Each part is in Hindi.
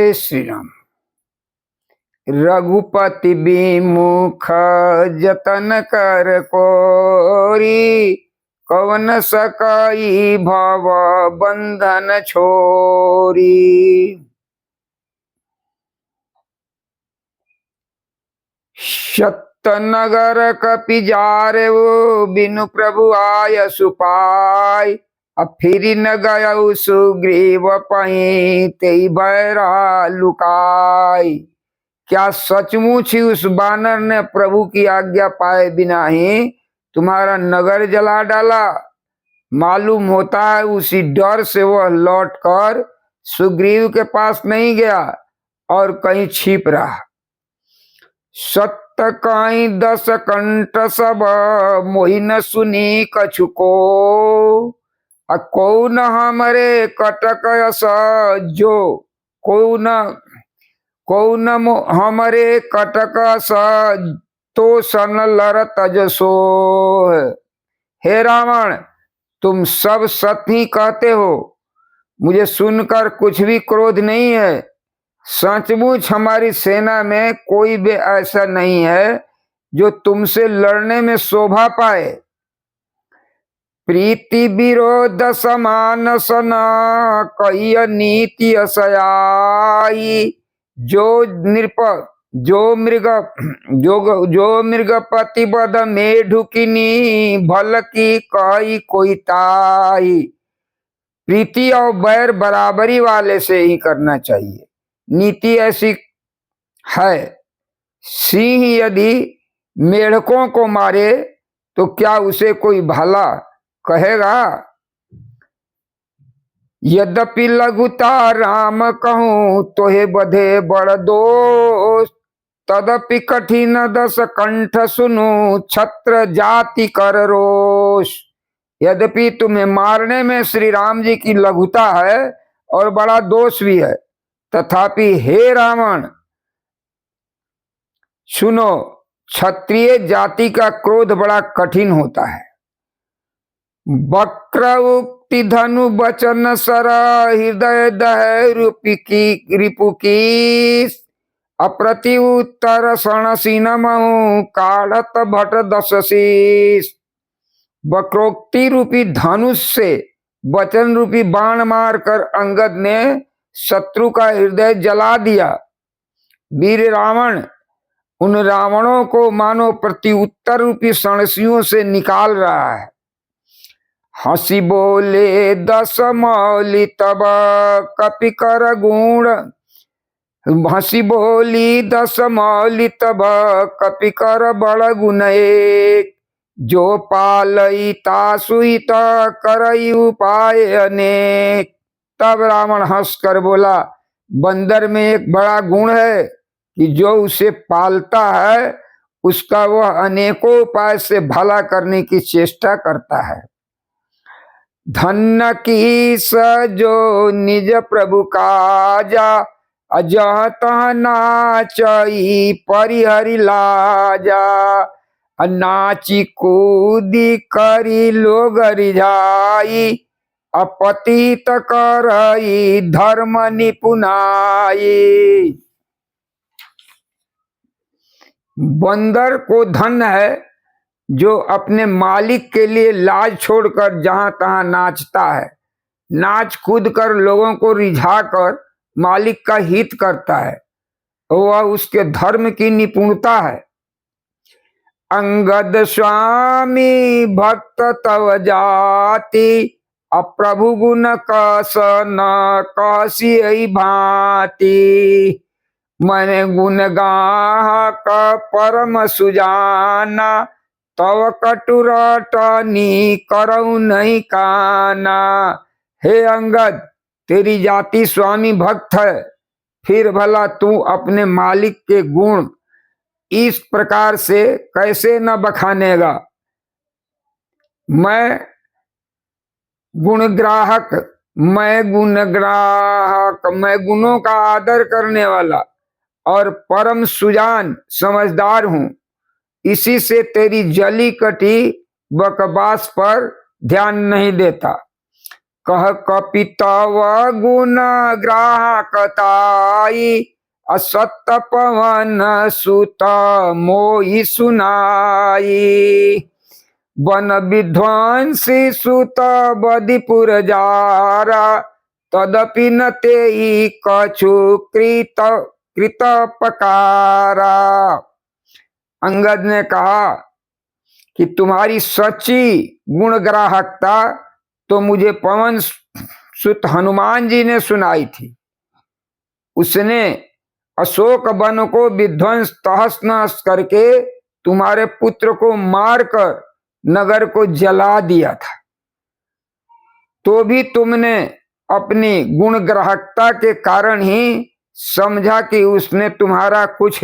जय श्री राम। रघुपति विमुख जतन कर कोरी, कवन सकई भव बंधन छोरी। सत्यनगर कपि जारऊ, बिनु प्रभु आय सुपाय। अब फिर न गयऊ सुग्रीव पहीं, तेई बैरा लुकाय। क्या सचमुच ही उस बानर ने प्रभु की आज्ञा पाए बिना ही तुम्हारा नगर जला डाला? मालूम होता है उसी डर से वह लौटकर सुग्रीव के पास नहीं गया और कहीं छिप रहा। सत्य कहीं 10 कंठ सब, मोहि न सुनी कछु को। कौन हमरे कटक यस जो, कौन हमरे कटक तो सन लर तजसो। हे रावण, तुम सब सत्य ही कहते हो, मुझे सुनकर कुछ भी क्रोध नहीं है। सचमुच हमारी सेना में कोई भी ऐसा नहीं है जो तुमसे लड़ने में शोभा पाए। प्रीति विरोध समान सना, कहिय नीति असयाई। जो मृगपति बद में ढुकिनी, भल की कही कोई ताई। प्रीति और बैर बराबरी वाले से ही करना चाहिए। नीति ऐसी है, सिंह यदि मेढकों को मारे तो क्या उसे कोई भला कहेगा? यद्यपि लघुता राम कहूं, तोहे बधे बड़ दोष। तदपि कठिन 10 कंठ सुनु, छत्र जाति कर रोष। यद्यपि तुम्हें मारने में श्री राम जी की लघुता है और बड़ा दोष भी है, तथापि हे रावण सुनो, क्षत्रिय जाति का क्रोध बड़ा कठिन होता है। वक्र उक्ति धनु बचन सर, हृदय दह रिपु की। अप्रति उत्तर सण सीनमहु, काढ़त भट 10 शीस। वक्रोक्ति रूपी धनुष से वचन रूपी बाण मारकर अंगद ने शत्रु का हृदय जला दिया। वीर रावण उन रावणों को मानो प्रति उत्तर रूपी सणसियों से निकाल रहा है। हंसी बोले 10 मौली तब, कपि कर गुण। हंसी बोली 10 मौली तब, कपि कर बड़ गुण एक। जो पालई तासुहित, करई उपाय अनेक। तब रावण हंसकर बोला, बंदर में एक बड़ा गुण है कि जो उसे पालता है उसका वह अनेकों उपाय से भला करने की चेष्टा करता है। धन्य की जो निज प्रभु काजा, अजह तह नाचई परिहरि लाजा। नाची कूदी करी लोग रिझाई, अपतित करई धर्म निपुनाई। बंदर को धन्य है जो अपने मालिक के लिए लाज छोड़कर जहां तहां नाचता है, नाच कूद कर लोगों को रिझाकर मालिक का हित करता है। वह उसके धर्म की निपुणता है। अंगद स्वामी भक्त तव जाति, अप्रभु गुण कस न कसी भांति। मन गुण गाहक परम सुजाना, तव कटुरटनी करऊ नहीं काना। हे अंगद, तेरी जाति स्वामी भक्त है, फिर भला तू अपने मालिक के गुण इस प्रकार से कैसे न बखानेगा? मैं गुणग्राहक, मैं गुणों का आदर करने वाला और परम सुजान समझदार हूं। इसी से तेरी जली कटी बकवास पर ध्यान नहीं देता। कह कपितव गुण ग्राहकताई, असत पवन सुत मोहि सुनाई। वन विध्वंसी सुत बदिपुर जारा, तदपि न तेई कछु कृत पकारा। अंगद ने कहा कि तुम्हारी सच्ची गुण ग्राहकता तो मुझे पवन सुत हनुमान जी ने सुनाई थी। उसने अशोक वन को विध्वंस तहस नहस करके तुम्हारे पुत्र को मारकर नगर को जला दिया था, तो भी तुमने अपनी गुण ग्राहकता के कारण ही समझा कि उसने तुम्हारा कुछ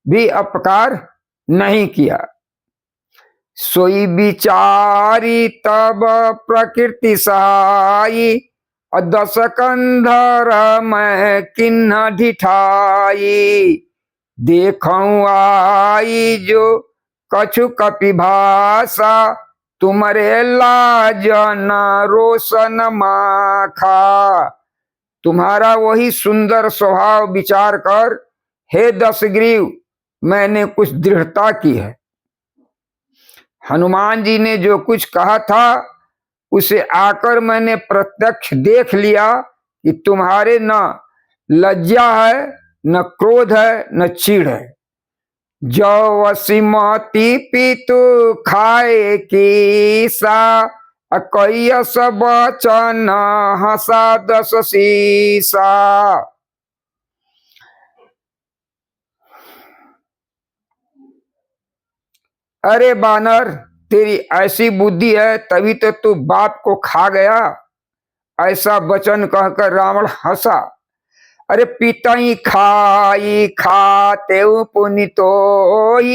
भी अपकार नहीं किया। सोई विचारी तब प्रकृति सहाई, दस कंधर मैं किन्ह ढिठाई। देखऊं आई जो कछु कपि भाषा, तुमरे लाज न रोशन माखा। तुम्हारा वही सुंदर स्वभाव विचार कर हे दशग्रीव मैंने कुछ दृढ़ता की है। हनुमान जी ने जो कुछ कहा था उसे आकर मैंने प्रत्यक्ष देख लिया कि तुम्हारे न लज्जा है, न क्रोध है, न चिढ़ है। जो वसीमती पितु खाए की सा, कैयस बचन हंसा दस सीसा। अरे बानर, तेरी ऐसी बुद्धि है तभी तो तू बाप को खा गया। ऐसा वचन कहकर रावण हंसा। अरे पिता ही खाई खाते पुनितोई,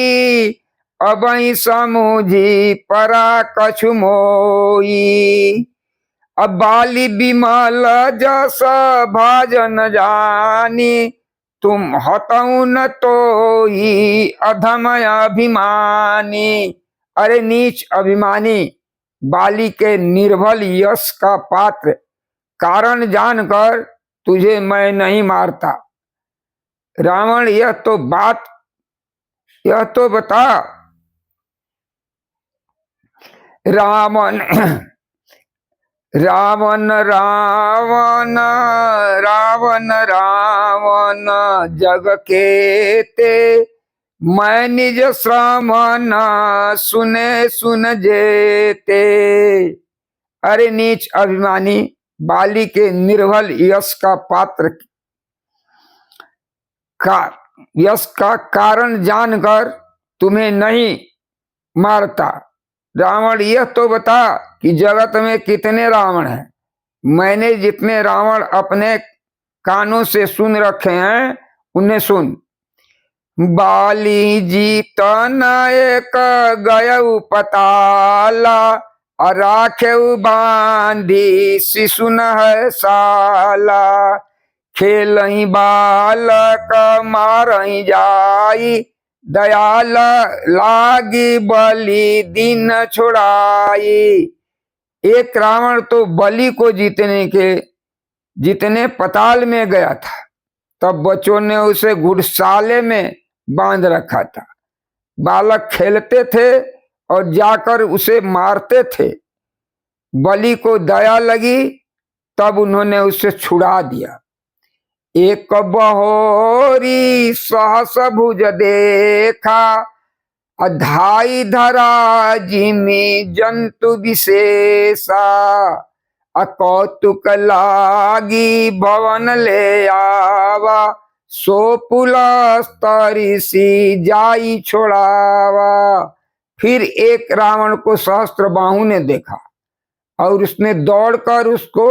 अब ही समुझी परा कछु मोई। अब बाली बिमल जस भाजन जानी, तुम हतऊ न तो ही अधम अभिमानी। अरे नीच अभिमानी, बाली के निर्बल यश का पात्र कारण जानकर तुझे मैं नहीं मारता। रावण यह तो बता। रावण रावण रावण रावण रावण जग के ते, मैं निज श्रमण सुने सुन जेते। अरे नीच अभिमानी, बाली के निर्बल यश का पात्र का यश का कारण जानकर तुम्हें नहीं मारता। रावण यह तो बता कि जगत में कितने रावण हैं। मैंने जितने रावण अपने कानों से सुन रखे हैं उन्हें सुन। बाली जीत नायक गयऊ पताला, राखे बांधी शिशु है साला। खेलही बालक मारही जाई, दयाल लागी बलि दिन छुड़ाई। एक रावण तो बलि को जीतने पताल में गया था, तब बच्चों ने उसे घुड़साले में बांध रखा था। बालक खेलते थे और जाकर उसे मारते थे। बलि को दया लगी तब उन्होंने उसे छुड़ा दिया। एक बहोरी सहस भुज देखा, अधाई धरा जिमी जंतु विशेषा। अकौतुक लागी भवन ले आवा, सो पुलस्तरी सी जाई छोड़ावा। फिर एक रावण को सहस्त्र बाहु ने देखा और उसने दौड़कर उसको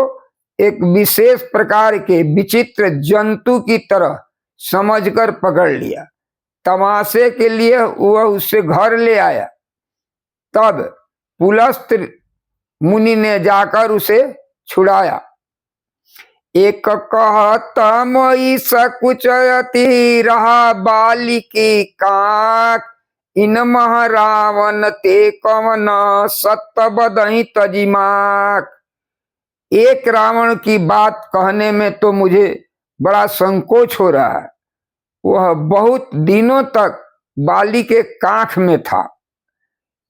एक विशेष प्रकार के विचित्र जंतु की तरह समझकर पकड़ लिया। तमाशे के लिए वह उसे घर ले आया। तब पुलस्त्य मुनि ने जाकर उसे छुड़ाया। एक कहत मोई सकुचयति, रहा बाली की काक। इन महारावण ते कवन सत्य बदही तजिमाक। एक रावण की बात कहने में तो मुझे बड़ा संकोच हो रहा है। वह बहुत दिनों तक बाली के काख में था।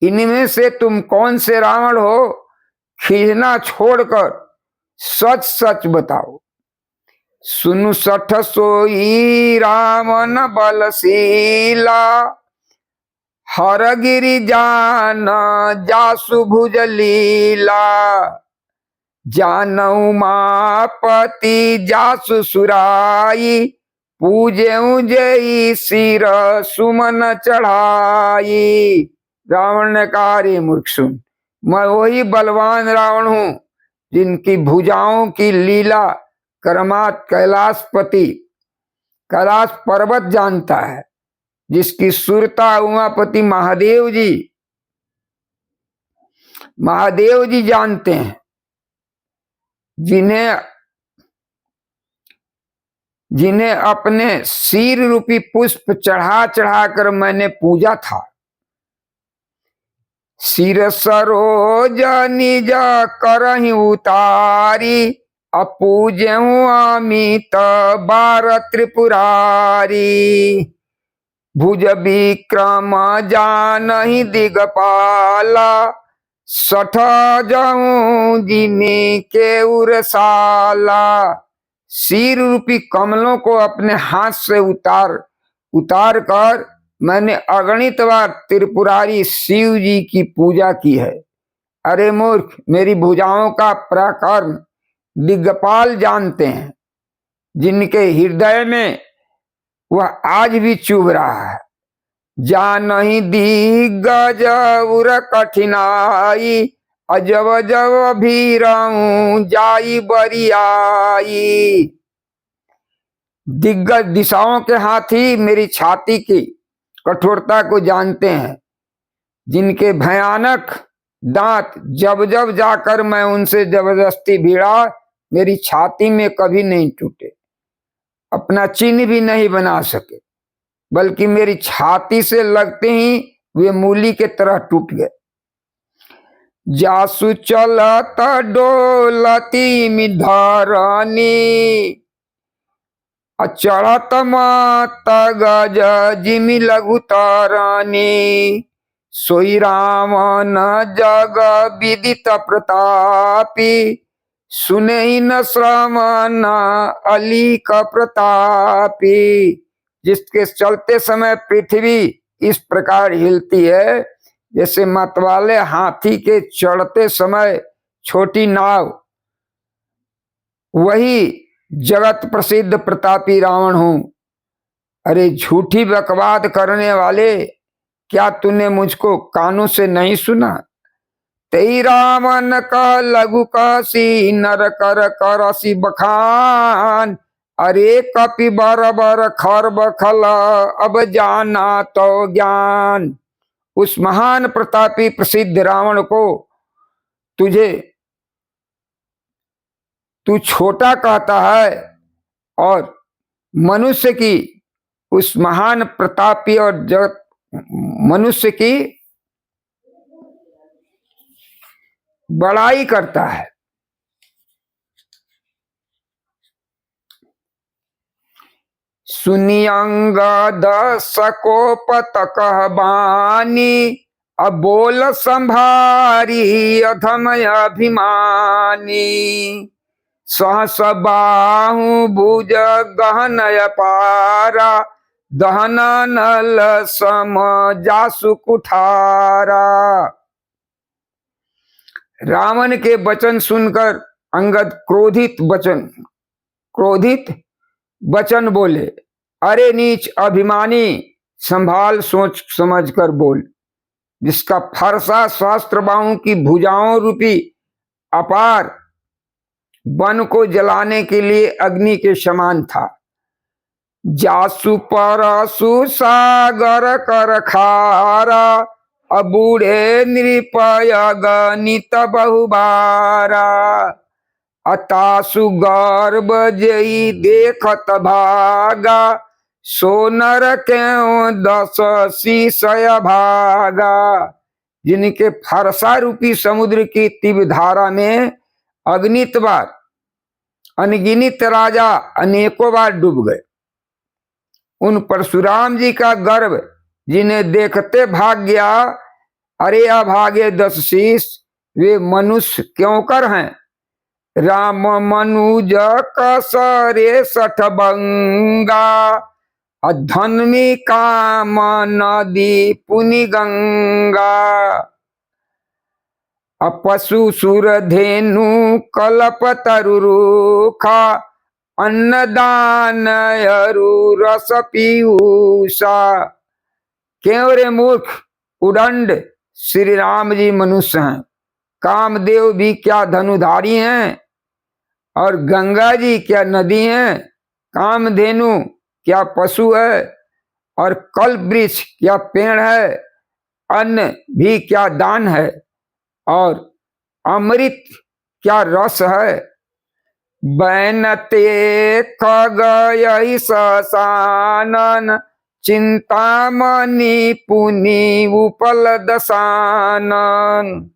इनमें से तुम कौन से रावण हो? खींचना छोड़कर सच सच बताओ। सुनु सठ सोई रावण बलशीला, हरगिरि जान जासु भुज लीला, जानऊ मापति जासु सुराई, पूजेऊ जई सिर सुमन चढ़ाई। रावण ने कहा, रे मूर्ख सुन, मैं वही बलवान रावण हूं जिनकी भुजाओं की लीला कर्मात कैलाशपति कैलाश पर्वत जानता है, जिसकी सुरता उमापति महादेव जी जानते हैं, जिन्हें अपने सिर रूपी पुष्प चढ़ा चढ़ा कर मैंने पूजा था। सिर सरोज निज करहि उतारी, अपूजेऊ अमित बार त्रिपुरारी, भुज विक्रम जानहि दिगपाला, सठ जाऊं जिने के उरसाला। सिर रूपी कमलों को अपने हाथ से उतार कर मैंने अगणित बार त्रिपुरारी शिव जी की पूजा की है। अरे मूर्ख, मेरी भुजाओं का पराक्रम दिग्गपाल जानते हैं, जिनके हृदय में वह आज भी चुभ रहा है। जानहि दिग्गज उर कठिनाई, अजब जब भीरऊं जाई बरियाई। दिग्गज दिशाओं के हाथी मेरी छाती की कठोरता को जानते हैं, जिनके भयानक दांत जब जब जाकर मैं उनसे जबरदस्ती भिड़ा, मेरी छाती में कभी नहीं टूटे, अपना चिन्ह भी नहीं बना सके, बल्कि मेरी छाती से लगते ही वे मूली के तरह टूट गए। जासु चलत डोलती मिधरनी, चढ़त मात गज जिमि लघु तरनी, सोई रावण जग विदित प्रतापी, सुने न श्रवण अलीक प्रतापी। जिसके चलते समय पृथ्वी इस प्रकार हिलती है, जैसे मतवाले हाथी के चढ़ते समय छोटी नाव, वही जगत प्रसिद्ध प्रतापी रावण हूं। अरे झूठी बकवाद करने वाले, क्या तूने मुझको कानों से नहीं सुना? तेई रावण का लघु काशी, नर कर करसी बखान, अरे कपि बर बर खर बखल, अब जाना तो ज्ञान। उस महान प्रतापी प्रसिद्ध रावण को तू छोटा कहता है, और मनुष्य की उस महान प्रतापी और जगत मनुष्य की बड़ाई करता है। सुनी अंगद सकोपत कहबानी, अब बोल संभारी अधमय अभिमानी, सहस बाहु भुज गहन अपारा, दहन नल सम जासु कुठारा। रावण के वचन सुनकर अंगद क्रोधित वचन बोले, अरे नीच अभिमानी, संभाल सोच समझ कर बोल। जिसका फरसा सहस्त्र बाहु की भुजाओं रूपी अपार वन को जलाने के लिए अग्नि के समान था। जासु परसु सागर कर खारा, अबूढ़े नृपय गणित बहुबारा, अतासु गर्भ जई देखत भागा, सोनर क्यों 10 शीशय भागा। जिनके फरसा रूपी समुद्र की तीव्र धारा में अगणित बार, अनगिनत राजा अनेकों बार डूब गए। उन परशुराम जी का गर्व जिन्हें देखते भाग गया, अरे अभागे 10 शीश, वे मनुष्य क्यों कर हैं। राम मनुज कसरे 60 बंगा, अधन्वी काम नदी पुनि गंगा। अपशु सुर धेनु कल्प तरुरुखा, अन्नदान अरु रस पीयूषा। क्यों रे मूर्ख उदंड, श्री राम जी मनुष्य हैं, कामदेव भी क्या धनुधारी हैं, और गंगा जी क्या नदी हैं, कामधेनु क्या पशु है, और कल्प वृक्ष क्या पेड़ है, अन्न भी क्या दान है, और अमृत क्या रस है। बैनते खगय ससानन, चिंतामणि पुनि उपल दसानन।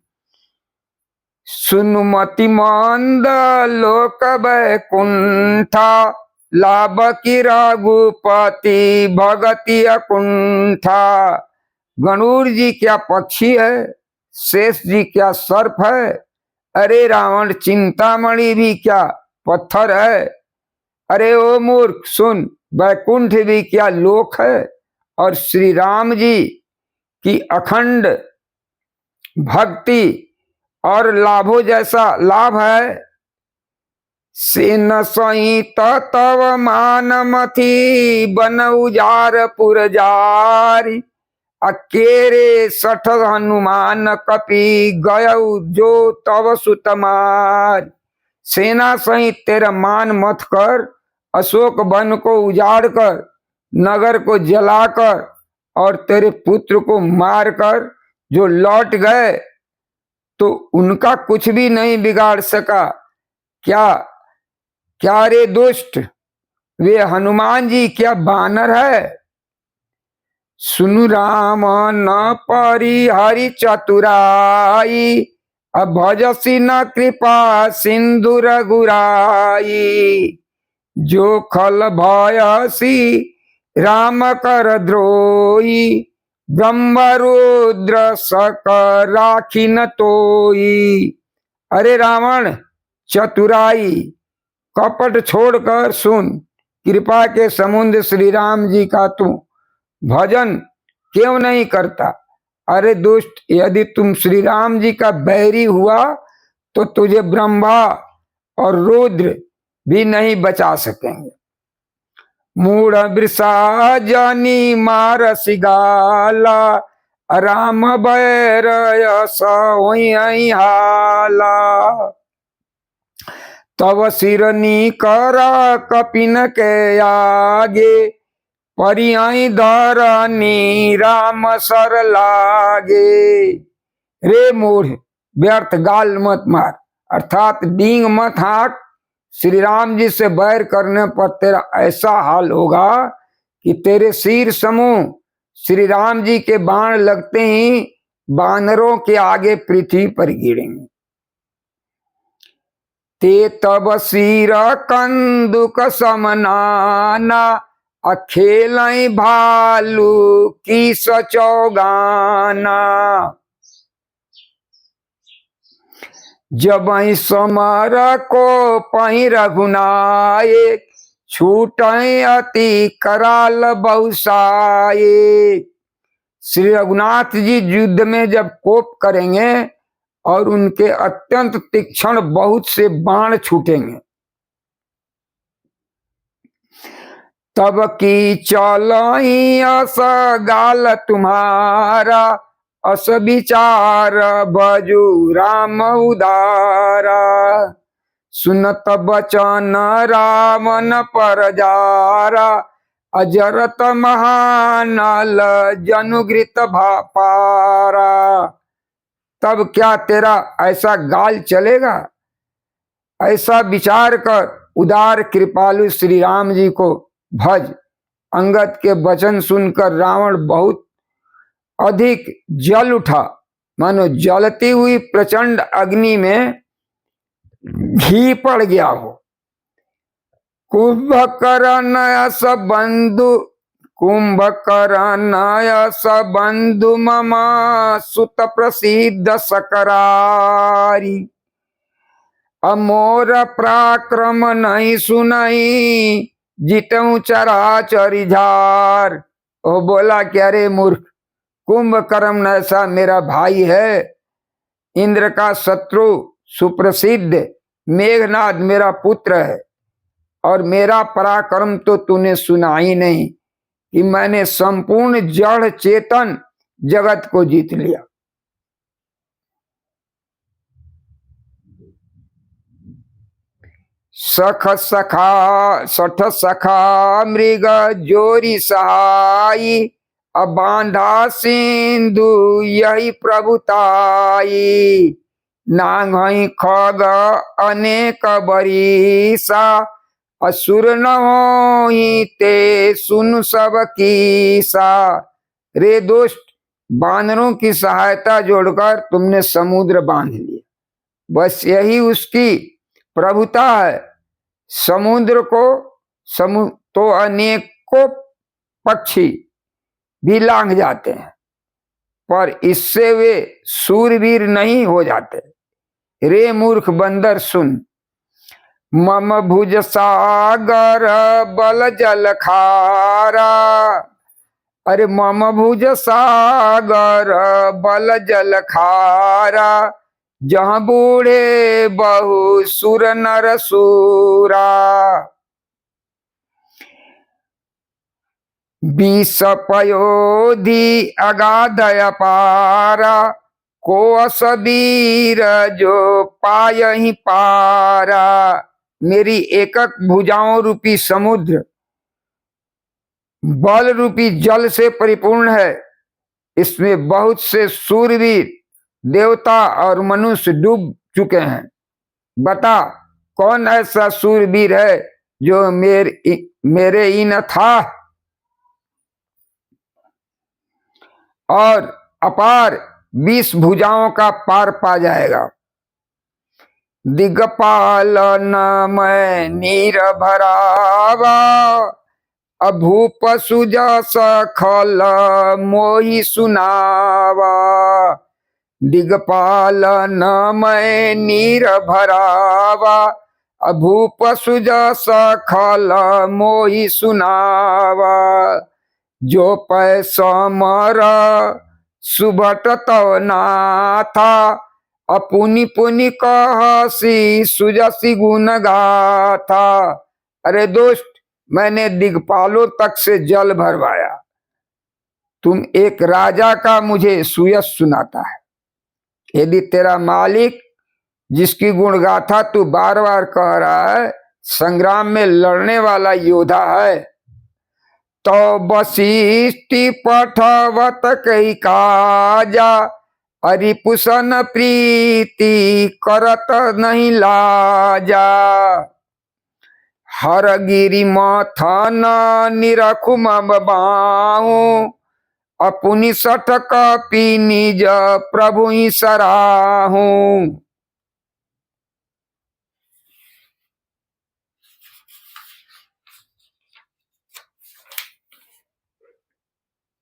सुनुमति मंद लोक वैकुंठा, लाभ की रघुपति भगति अकुंठा। गणूर जी क्या पक्षी है, शेष जी क्या सर्प है, अरे रावण चिंतामणि भी क्या पत्थर है। अरे ओ मूर्ख सुन, वैकुंठ भी क्या लोक है, और श्री राम जी की अखंड भक्ति और लाभों जैसा लाभ है। सेन सहित तव मान मथी, बन उजार पुरजारी, अकेरे 60 हनुमान कपि, गयउ जो तव सुतमार। सेना सहित तेरा मान मथ कर, अशोक वन को उजाड़ कर, नगर को जलाकर, और तेरे पुत्र को मारकर जो लौट गए, तो उनका कुछ भी नहीं बिगाड़ सका। क्या क्या रे दुष्ट, वे हनुमान जी क्या बानर है। सुनु राम न परिहरि चतुराई, अभजसी न कृपा सिंधु रघुराई। जो खल भयसी राम कर द्रोही, ब्रह्म रुद्र सक राखी न तोई। अरे रावण चतुराई कपट छोड़कर सुन, कृपा के समुद्र श्री राम जी का तू भजन क्यों नहीं करता। अरे दुष्ट, यदि तुम श्री राम जी का बैरी हुआ तो तुझे ब्रह्मा और रुद्र भी नहीं बचा सकेंगे। मूढ़ वृषा जानी मार सिगाला, राम बैर हाला। तव सिरनी कर कपिन के आगे, परियाई धरनी राम सर लागे। रे मूढ़, व्यर्थ गाल मत मार, अर्थात डींग मत हाँक। श्री राम जी से बैर करने पर तेरा ऐसा हाल होगा कि तेरे सिर समूह श्री राम जी के बाण लगते ही बानरों के आगे पृथ्वी पर गिरेंगे। ते तब सिर कंदुक समनाना, अखेल भालू की सचौगाना। जब समर को पही रघुनायक, छूट अति कराल बहुसाये। श्री रघुनाथ जी युद्ध में जब कोप करेंगे और उनके अत्यंत तीक्ष्ण बहुत से बाण छूटेंगे, तब की चलई अस गाल तुम्हारा, अस विचार बजू राम उदारा। सुनत बचन रावण पर जारा, अजरत महानल जनुगृत भापारा। तब क्या तेरा ऐसा गाल चलेगा। ऐसा विचार कर उदार कृपालु श्री राम जी को भज। अंगद के वचन सुनकर रावण बहुत अधिक जल उठा, मानो जलती हुई प्रचंड अग्नि में घी पड़ गया हो। कुंभकर्ण सबंधु सबंधु ममा सुत प्रसिद्ध सकरारी। अमोर पराक्रम नहीं सुनाई जितऊ चराचर झार। वो बोला कि अरे मूर्ख, कुंभकर्ण ऐसा मेरा भाई है, इंद्र का शत्रु सुप्रसिद्ध मेघनाद मेरा पुत्र है, और मेरा पराक्रम तो तूने सुना ही नहीं कि मैंने संपूर्ण जड़ चेतन जगत को जीत लिया। सठ सखा मृग जोरी सहाई, अब बांधा सिंधु यही प्रभुताई। नांगई खग अनेक बरीसा, असुर न होई ते सुन सब कीसा। रे दुष्ट, बानरों की सहायता जोड़कर तुमने समुद्र बांध लिया, बस यही उसकी प्रभुता है। समुद्र को तो अनेकों पक्षी भी लांघ जाते हैं, पर इससे वे सूरवीर नहीं हो जाते। रे मूर्ख बंदर सुन, मम भुज सागर बल जल खारा। अरे मम भुज सागर बल जल खारा, जहाँ बूढ़े बहु सुर नर सूरा। बीस पयोधि अगाध अपारा, को असबीर जो पाय ही पारा। मेरी एकक भुजाओं रूपी समुद्र बल रूपी जल से परिपूर्ण है, इसमें बहुत से सूरवीर देवता और मनुष्य डूब चुके हैं। बता, कौन ऐसा सूरवीर है जो मेरे इन था और अपार 20 भुजाओं का पार पा जाएगा। दिग्पाल मैं नीर भरावा, अभूप सुजा सखल मोहि सुनावा। दिग्पाल मैं नीर भरावा, अभूप सुजा सखल मोहि सुनावा। जो पैसा मरा सुभट तव नाथा, अपुनि पुनि कहसी सुजसी गुण गाथा। अरे दोस्त, मैंने दिग्पालों तक से जल भरवाया, तुम एक राजा का मुझे सुयश सुनाता है। यदि तेरा मालिक, जिसकी गुण गाथा तू बार बार कह रहा है, संग्राम में लड़ने वाला योद्धा है, तो वशिष्ठि पठवत कही काजा। अरिपुसन प्रीति करत नहीं लाजा। हर गिरि मथन निरखु मम बाहु, अपुनि सठ कपि निज प्रभु ही सराहू।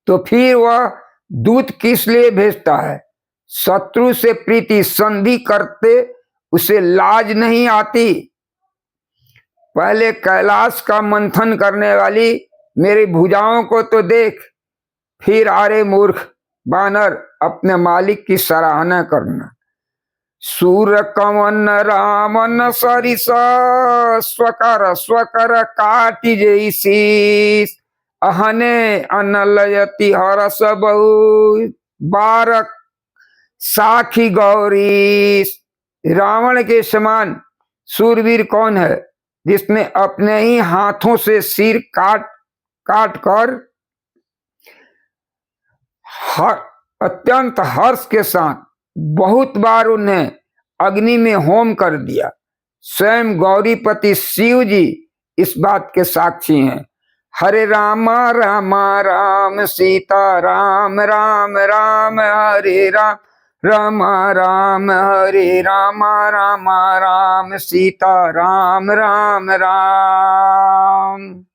तो फिर वह दूत किस लिए भेजता है? शत्रु से प्रीति संधि करते उसे लाज नहीं आती। पहले कैलाश का मंथन करने वाली मेरी भुजाओं को तो देख, फिर आरे मूर्ख बानर अपने मालिक की सराहना करना। सूर कवन रामन सरिस, स्वकर स्वकर काटी जैसी। अहने अनलयति हरस बहु, बारक साखी गौरी। रावण के समान सूरवीर कौन है जिसने अपने ही हाथों से सिर काट कर अत्यंत हर्ष के साथ बहुत बार उन्हें अग्नि में होम कर दिया। स्वयं गौरीपति शिव जी इस बात के साक्षी हैं। हरे राम राम राम सीता राम, राम राम हरे राम, राम राम हरे राम राम राम सीता राम राम राम।